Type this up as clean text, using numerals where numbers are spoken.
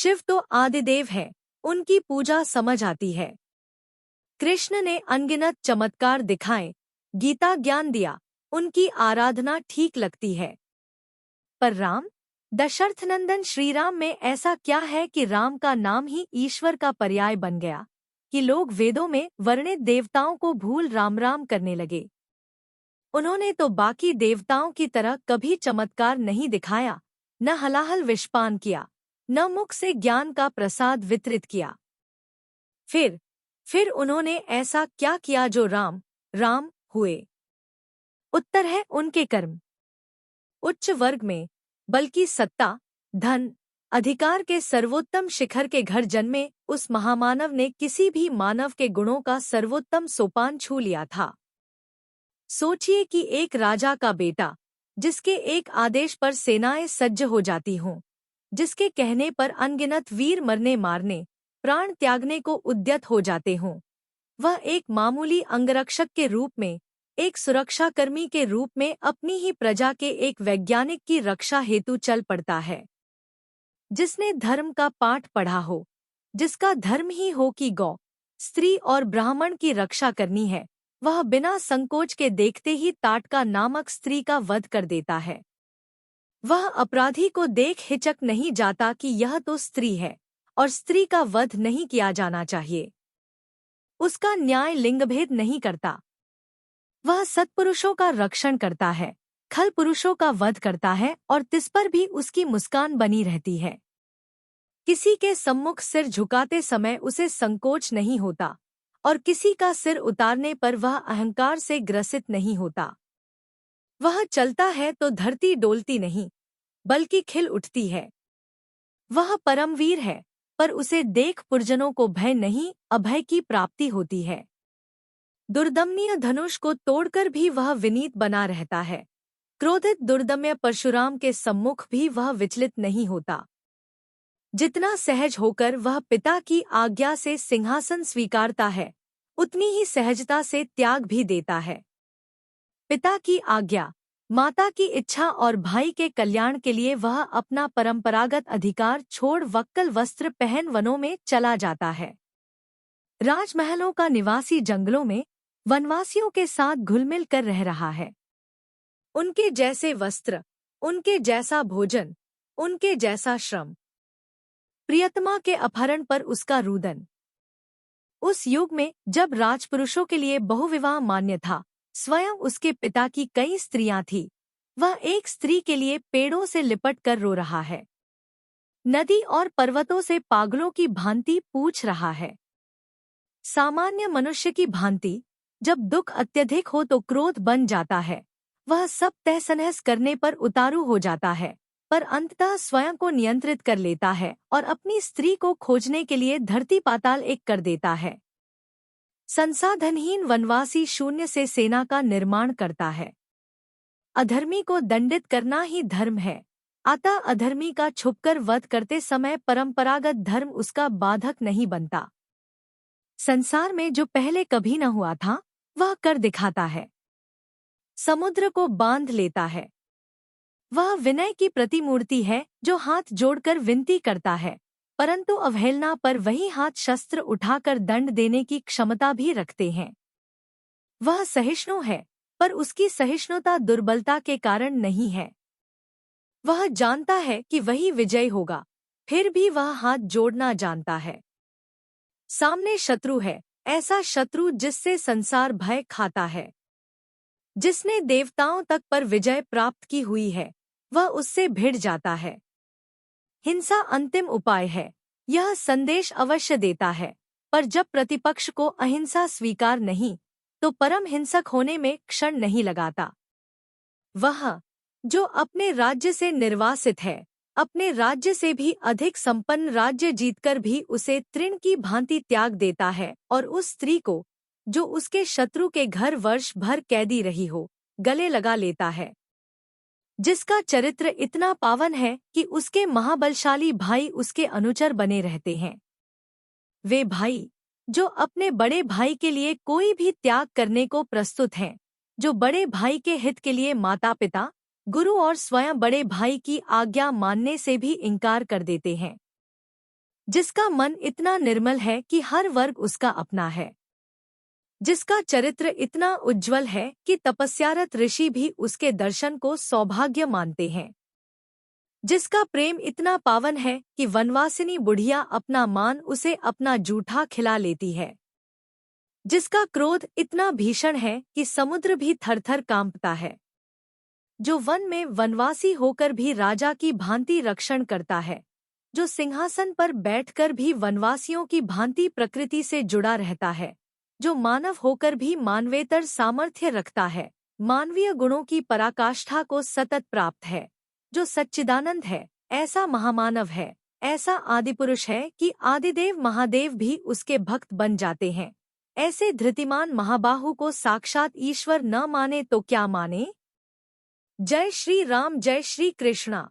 शिव तो आदिदेव है, उनकी पूजा समझ आती है। कृष्ण ने अनगिनत चमत्कार दिखाए, गीता ज्ञान दिया, उनकी आराधना ठीक लगती है। पर राम, दशरथनंदन श्रीराम में ऐसा क्या है कि राम का नाम ही ईश्वर का पर्याय बन गया, कि लोग वेदों में वर्णित देवताओं को भूल राम राम करने लगे। उन्होंने तो बाकी देवताओं की तरह कभी चमत्कार नहीं दिखाया, न हलाहल विषपान किया, न मुख से ज्ञान का प्रसाद वितरित किया। फिर उन्होंने ऐसा क्या किया जो राम राम हुए? उत्तर है उनके कर्म। उच्च वर्ग में, बल्कि सत्ता, धन, अधिकार के सर्वोत्तम शिखर के घर जन्मे उस महामानव ने किसी भी मानव के गुणों का सर्वोत्तम सोपान छू लिया था। सोचिए कि एक राजा का बेटा, जिसके एक आदेश पर सेनाएं सज्ज हो जाती हों, जिसके कहने पर अनगिनत वीर मरने मारने, प्राण त्यागने को उद्यत हो जाते हों, वह एक मामूली अंगरक्षक के रूप में, एक सुरक्षाकर्मी के रूप में अपनी ही प्रजा के एक वैज्ञानिक की रक्षा हेतु चल पड़ता है। जिसने धर्म का पाठ पढ़ा हो, जिसका धर्म ही हो कि गौ, स्त्री और ब्राह्मण की रक्षा करनी है, वह बिना संकोच के देखते ही ताटका नामक स्त्री का वध कर देता है। वह अपराधी को देख हिचक नहीं जाता कि यह तो स्त्री है और स्त्री का वध नहीं किया जाना चाहिए। उसका न्याय लिंगभेद नहीं करता। वह सत्पुरुषों का रक्षण करता है, खल पुरुषों का वध करता है और तिस पर भी उसकी मुस्कान बनी रहती है। किसी के सम्मुख सिर झुकाते समय उसे संकोच नहीं होता और किसी का सिर उतारने पर वह अहंकार से ग्रसित नहीं होता। वह चलता है तो धरती डोलती नहीं, बल्कि खिल उठती है। वह परमवीर है, पर उसे देख पुरजनों को भय नहीं, अभय की प्राप्ति होती है। दुर्दमनीय धनुष को तोड़कर भी वह विनीत बना रहता है। क्रोधित दुर्दम्य परशुराम के सम्मुख भी वह विचलित नहीं होता। जितना सहज होकर वह पिता की आज्ञा से सिंहासन स्वीकारता है, उतनी ही सहजता से त्याग भी देता है। पिता की आज्ञा, माता की इच्छा और भाई के कल्याण के लिए वह अपना परंपरागत अधिकार छोड़ वक्कल वस्त्र पहन वनों में चला जाता है। राजमहलों का निवासी जंगलों में वनवासियों के साथ घुलमिल कर रह रहा है। उनके जैसे वस्त्र, उनके जैसा भोजन, उनके जैसा श्रम, प्रियतमा के अपहरण पर उसका रुदन। उस युग में जब राजपुरुषों के लिए बहुविवाह मान्य था, स्वयं उसके पिता की कई स्त्रियां थीं, वह एक स्त्री के लिए पेड़ों से लिपट कर रो रहा है, नदी और पर्वतों से पागलों की भांति पूछ रहा है। सामान्य मनुष्य की भांति जब दुख अत्यधिक हो तो क्रोध बन जाता है, वह सब तहस-नहस करने पर उतारू हो जाता है, पर अंततः स्वयं को नियंत्रित कर लेता है और अपनी स्त्री को खोजने के लिए धरती पाताल एक कर देता है। संसाधनहीन वनवासी शून्य से सेना का निर्माण करता है। अधर्मी को दंडित करना ही धर्म है, अतः अधर्मी का छुपकर वध करते समय परंपरागत धर्म उसका बाधक नहीं बनता। संसार में जो पहले कभी न हुआ था, वह कर दिखाता है। समुद्र को बांध लेता है। वह विनय की प्रतिमूर्ति है जो हाथ जोड़कर विनती करता है, परंतु अवहेलना पर वही हाथ शस्त्र उठाकर दंड देने की क्षमता भी रखते हैं। वह सहिष्णु है, पर उसकी सहिष्णुता दुर्बलता के कारण नहीं है। वह जानता है कि वही विजय होगा, फिर भी वह हाथ जोड़ना जानता है। सामने शत्रु है, ऐसा शत्रु जिससे संसार भय खाता है। जिसने देवताओं तक पर विजय प्राप्त की हुई है, वह उससे भिड़ जाता है। हिंसा अंतिम उपाय है, यह संदेश अवश्य देता है, पर जब प्रतिपक्ष को अहिंसा स्वीकार नहीं, तो परम हिंसक होने में क्षण नहीं लगाता। वह जो अपने राज्य से निर्वासित है, अपने राज्य से भी अधिक संपन्न राज्य जीतकर भी उसे तृण की भांति त्याग देता है और उस स्त्री को, जो उसके शत्रु के घर वर्ष भर कैदी रही हो, गले लगा लेता है। जिसका चरित्र इतना पावन है कि उसके महाबलशाली भाई उसके अनुचर बने रहते हैं। वे भाई जो अपने बड़े भाई के लिए कोई भी त्याग करने को प्रस्तुत हैं, जो बड़े भाई के हित के लिए माता पिता, गुरु और स्वयं बड़े भाई की आज्ञा मानने से भी इनकार कर देते हैं। जिसका मन इतना निर्मल है कि हर वर्ग उसका अपना है, जिसका चरित्र इतना उज्ज्वल है कि तपस्यारत ऋषि भी उसके दर्शन को सौभाग्य मानते हैं, जिसका प्रेम इतना पावन है कि वनवासिनी बुढ़िया अपना मान उसे अपना जूठा खिला लेती है, जिसका क्रोध इतना भीषण है कि समुद्र भी थरथर कांपता है, जो वन में वनवासी होकर भी राजा की भांति रक्षण करता है, जो सिंहासन पर बैठकर भी वनवासियों की भांति प्रकृति से जुड़ा रहता है, जो मानव होकर भी मानवेतर सामर्थ्य रखता है, मानवीय गुणों की पराकाष्ठा को सतत प्राप्त है, जो सच्चिदानंद है, ऐसा महामानव है, ऐसा आदिपुरुष है कि आदिदेव महादेव भी उसके भक्त बन जाते हैं। ऐसे धृतिमान महाबाहु को साक्षात ईश्वर न माने तो क्या माने। जय श्री राम, जय श्री कृष्णा।